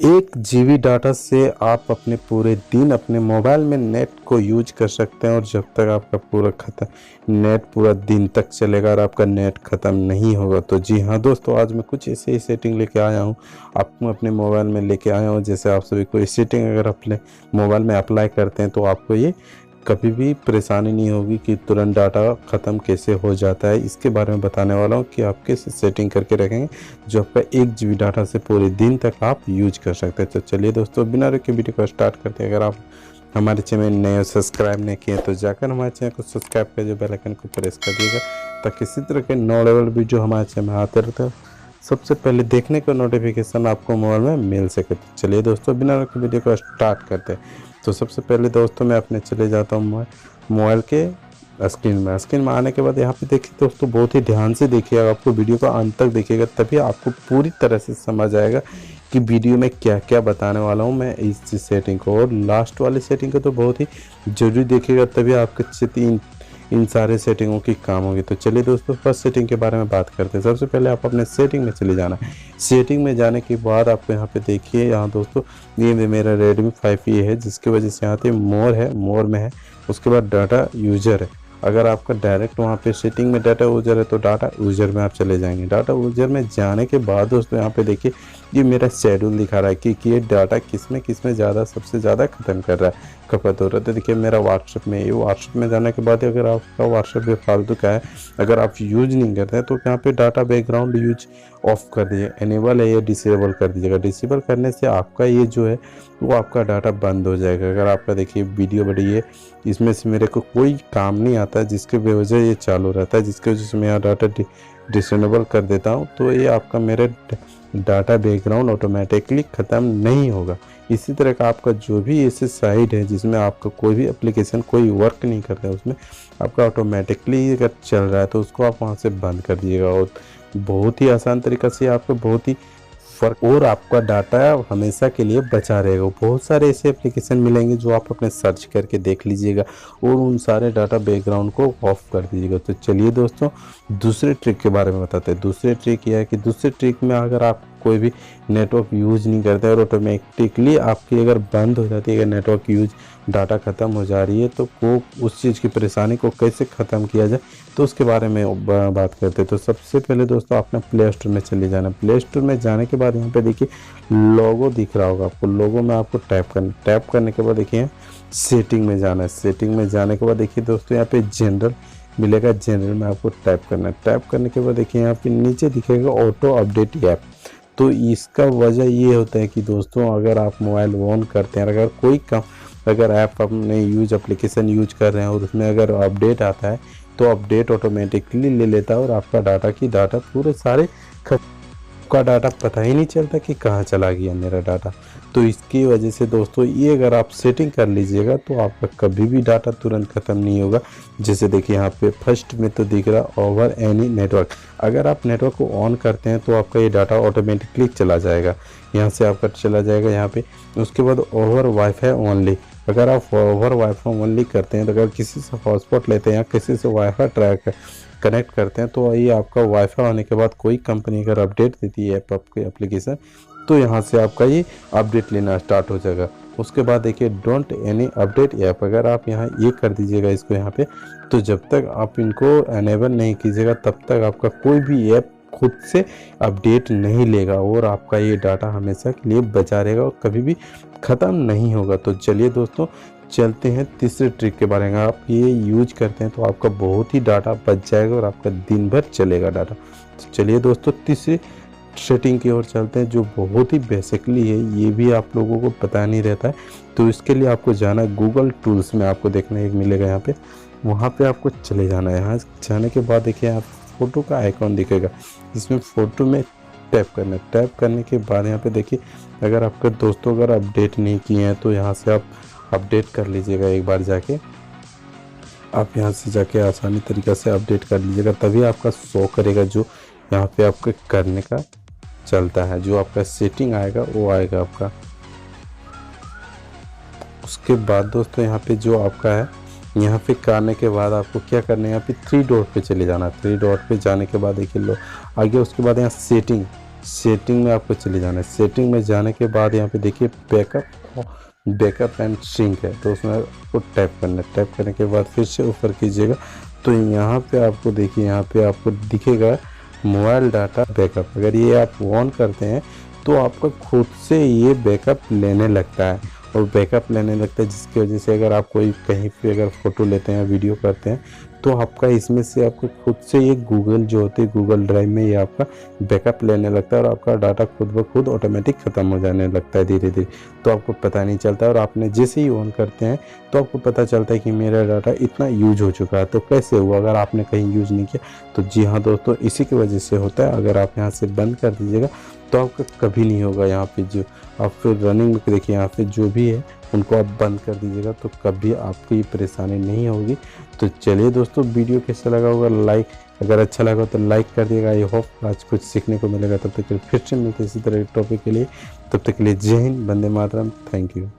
1 GB data से आप अपने पूरे दिन अपने मोबाइल में नेट को यूज कर सकते हैं और जब तक आपका पूरा ख़त्म नेट पूरा दिन तक चलेगा और आपका नेट ख़त्म नहीं होगा। तो जी हाँ दोस्तों, आज मैं कुछ ऐसे ही सेटिंग लेके आया हूँ, आपको अपने मोबाइल में लेके आया हूँ। जैसे आप सभी कोई सेटिंग अगर अपने मोबाइल में अप्लाई करते हैं तो आपको ये कभी भी परेशानी नहीं होगी कि तुरंत डाटा ख़त्म कैसे हो जाता है। इसके बारे में बताने वाला हूँ कि आप कैसे सेटिंग करके रखेंगे जो आपका 1 GB डाटा से पूरे दिन तक आप यूज कर सकते हैं। तो चलिए दोस्तों, बिना रुके वीडियो को स्टार्ट करते हैं। अगर आप हमारे चैनल नए और सब्सक्राइब नहीं किए तो जाकर हमारे चैनल को सब्सक्राइब कर जो बेल आइकन को प्रेस कर दिएगा, ताकि इसी तरह के नौ लेवल वीडियो हमारे चैनल में आते रहते हैं सबसे पहले देखने का नोटिफिकेशन आपको मोबाइल में मिल सके। तो चलिए दोस्तों, बिना रुके वीडियो को स्टार्ट करते हैं। तो सबसे पहले दोस्तों मैं अपने चले जाता हूँ मोबाइल के स्क्रीन में आने के बाद यहाँ पे देखिए दोस्तों, बहुत ही ध्यान से देखिएगा, आपको वीडियो को अंत तक देखिएगा, तभी आपको पूरी तरह से समझ आएगा कि वीडियो में क्या क्या बताने वाला हूँ मैं इस सेटिंग को। और लास्ट वाली सेटिंग को तो बहुत ही ज़रूरी देखिएगा, तभी आपके इन सारे सेटिंगों की काम होगी। तो चलिए दोस्तों, फर्स्ट सेटिंग के बारे में बात करते हैं। सबसे पहले आप अपने सेटिंग में चले जाना है। सेटिंग में जाने के बाद आपको यहाँ पे देखिए, यहाँ दोस्तों ये मेरा Redmi 5E है, जिसकी वजह से यहाँ पे मोर में है, उसके बाद डाटा यूजर है। अगर आपका डायरेक्ट वहाँ पे सेटिंग में डाटा यूजर है तो डाटा यूजर में आप चले जाएंगे। डाटा यूजर में जाने के बाद दोस्तों यहाँ पे देखिए, ये मेरा शेड्यूल दिखा रहा है कि ये डाटा किस में ज़्यादा सबसे ज़्यादा ख़त्म कर रहा है, खपत हो रहा है। तो देखिए मेरा व्हाट्सएप में, ये व्हाट्सएप में जाने के बाद अगर आपका व्हाट्सएप भी फालतू का है, अगर आप यूज नहीं करते हैं तो यहाँ पे डाटा बैकग्राउंड यूज ऑफ कर दीजिए, एनेबल है ये डिसेबल कर दीजिएगा। डिसेबल करने से आपका ये जो है वो आपका डाटा बंद हो जाएगा। अगर आपका देखिए वीडियो बड़ी है, इसमें से मेरे को कोई काम नहीं आता है जिसके वजह ये चालू रहता है, जिसकी वजह से मैं यहाँ डाटा डिसेबल कर देता हूँ, तो ये आपका मेरे डाटा बैकग्राउंड ऑटोमेटिकली ख़त्म नहीं होगा। इसी तरह का आपका जो भी ऐसे साइट है जिसमें आपका कोई भी एप्लीकेशन कोई वर्क नहीं करता है, उसमें आपका ऑटोमेटिकली अगर चल रहा है तो उसको आप वहाँ से बंद कर दीजिएगा। और बहुत ही आसान तरीक़ा से आपको बहुत ही फ़र्क और आपका डाटा हमेशा के लिए बचा रहेगा। बहुत सारे ऐसे एप्लीकेशन मिलेंगे जो आप अपने सर्च करके देख लीजिएगा और उन सारे डाटा बैकग्राउंड को ऑफ कर दीजिएगा। तो चलिए दोस्तों, दूसरे ट्रिक के बारे में बताते हैं। दूसरे ट्रिक यह है कि दूसरे ट्रिक में अगर आप कोई भी नेटवर्क यूज नहीं करते और ऑटोमेटिकली आपकी अगर बंद हो जाती है, अगर नेटवर्क यूज डाटा ख़त्म हो जा रही है, तो वो उस चीज़ की परेशानी को कैसे ख़त्म किया जाए तो उसके बारे में बात करते हैं। तो सबसे पहले दोस्तों अपना प्ले स्टोर में चले जाना। प्ले स्टोर में जाने के बाद यहाँ पे देखिए लोगो दिख रहा होगा आपको, लोगो में आपको टैप करने के बाद देखिए सेटिंग में जाना है। सेटिंग में जाने के बाद देखिए दोस्तों यहाँ पे जनरल मिलेगा, जनरल में आपको टैप करना है। टैप करने के बाद देखिए यहाँ पे नीचे दिखेगा ऑटो अपडेट ऐप। तो इसका वजह ये होता है कि दोस्तों अगर आप मोबाइल ऑन करते हैं, अगर कोई काम अगर ऐप अपने एप्लीकेशन यूज कर रहे हैं और उसमें अगर अपडेट आता है तो अपडेट ऑटोमेटिकली ले लेता है और आपका डाटा पूरे सारे का डाटा पता ही नहीं चलता कि कहाँ चला गया मेरा डाटा। तो इसकी वजह से दोस्तों ये अगर आप सेटिंग कर लीजिएगा तो आपका कभी भी डाटा तुरंत ख़त्म नहीं होगा। जैसे देखिए यहाँ पे फर्स्ट में तो दिख रहा ओवर एनी नेटवर्क, अगर आप नेटवर्क को ऑन करते हैं तो आपका ये डाटा ऑटोमेटिकली चला जाएगा, यहाँ से आपका चला जाएगा यहाँ पे। उसके बाद ओवर वाईफाई ओनली, अगर आप ओवर वाईफाई ओनली करते हैं तो अगर किसी से हॉटस्पॉट लेते हैं या किसी से वाईफाई ट्रैक कनेक्ट करते हैं तो ये आपका वाईफाई होने के बाद कोई कंपनी अगर अपडेट देती है आपके एप्लीकेशन तो यहाँ से आपका ये अपडेट लेना स्टार्ट हो जाएगा। उसके बाद देखिए डोंट एनी अपडेट ऐप, अगर आप यहाँ ये कर दीजिएगा इसको यहाँ पे, तो जब तक आप इनको एनेबल नहीं कीजिएगा तब तक आपका कोई भी ऐप खुद से अपडेट नहीं लेगा और आपका ये डाटा हमेशा के लिए बचा रहेगा और कभी भी ख़त्म नहीं होगा। तो चलिए दोस्तों, चलते हैं तीसरे ट्रिक के बारे में। आप ये यूज करते हैं तो आपका बहुत ही डाटा बच जाएगा और आपका दिन भर चलेगा डाटा। तो चलिए दोस्तों, तीसरी सेटिंग की ओर चलते हैं जो बहुत ही बेसिकली है, ये भी आप लोगों को पता नहीं रहता है। तो इसके लिए आपको जाना है गूगल टूल्स में, आपको देखना एक मिलेगा यहाँ पे, वहाँ पे आपको चले जाना है। यहाँ जाने के बाद देखिए आप फ़ोटो का आइकॉन दिखेगा, इसमें फ़ोटो में टैप करना है। टैप करने के बाद यहाँ पे देखिए अगर आपके दोस्तों अगर अपडेट नहीं किए हैं तो यहाँ से आप अपडेट कर लीजिएगा। एक बार जाके आप यहाँ से जाके आसानी तरीक़ा से अपडेट कर लीजिएगा, तभी आपका शो करेगा जो यहाँ पे आपके करने का चलता है, जो आपका सेटिंग आएगा वो आएगा आपका। उसके बाद दोस्तों यहाँ पे जो आपका है, यहाँ पे करने के बाद आपको क्या करना है, यहाँ पे 3 डॉट पे चले जाना। 3 डॉट पे जाने के बाद देखिए लो आगे, उसके बाद यहाँ सेटिंग में आपको चले जाना है। सेटिंग में जाने के बाद यहाँ पे देखिए बैकअप एंड सिंक है, तो उसमें आपको टैप करना है। टैप करने के बाद फिर से ऊपर कीजिएगा, तो यहाँ पे आपको देखिए, यहाँ पे आपको दिखेगा मोबाइल डाटा बैकअप। अगर ये आप ऑन करते हैं तो आपका खुद से ये बैकअप लेने लगता है, और बैकअप लेने लगता है जिसकी वजह से अगर आप कोई कहीं पे अगर फ़ोटो लेते हैं, वीडियो करते हैं, तो आपका इसमें से आपको खुद से ये गूगल जो होती है, गूगल ड्राइव में ये आपका बैकअप लेने लगता है, और आपका डाटा खुद ब खुद ऑटोमेटिक ख़त्म हो जाने लगता है धीरे धीरे, तो आपको पता नहीं चलता। और आपने जैसे ही ऑन करते हैं तो आपको पता चलता है कि मेरा डाटा इतना यूज हो चुका है। तो कैसे हुआ, अगर आपने कहीं यूज़ नहीं किया तो जी हाँ दोस्तों, इसी की वजह से होता है। अगर आप यहाँ से बंद कर दीजिएगा तो आपका कभी नहीं होगा। यहाँ पे जो आप फिर रनिंग में देखिए, यहाँ पे जो भी है उनको आप बंद कर दीजिएगा, तो कभी आपको ये परेशानी नहीं होगी। तो चलिए दोस्तों, वीडियो कैसा लगा होगा लाइक, अगर अच्छा लगा तो लाइक कर दिएगा। आई होप आज कुछ सीखने को मिलेगा। तब तक के लिए फिर से मिलते इसी तरह के टॉपिक के लिए, तब तक के लिए जय हिंद, वंदे मातरम, थैंक यू।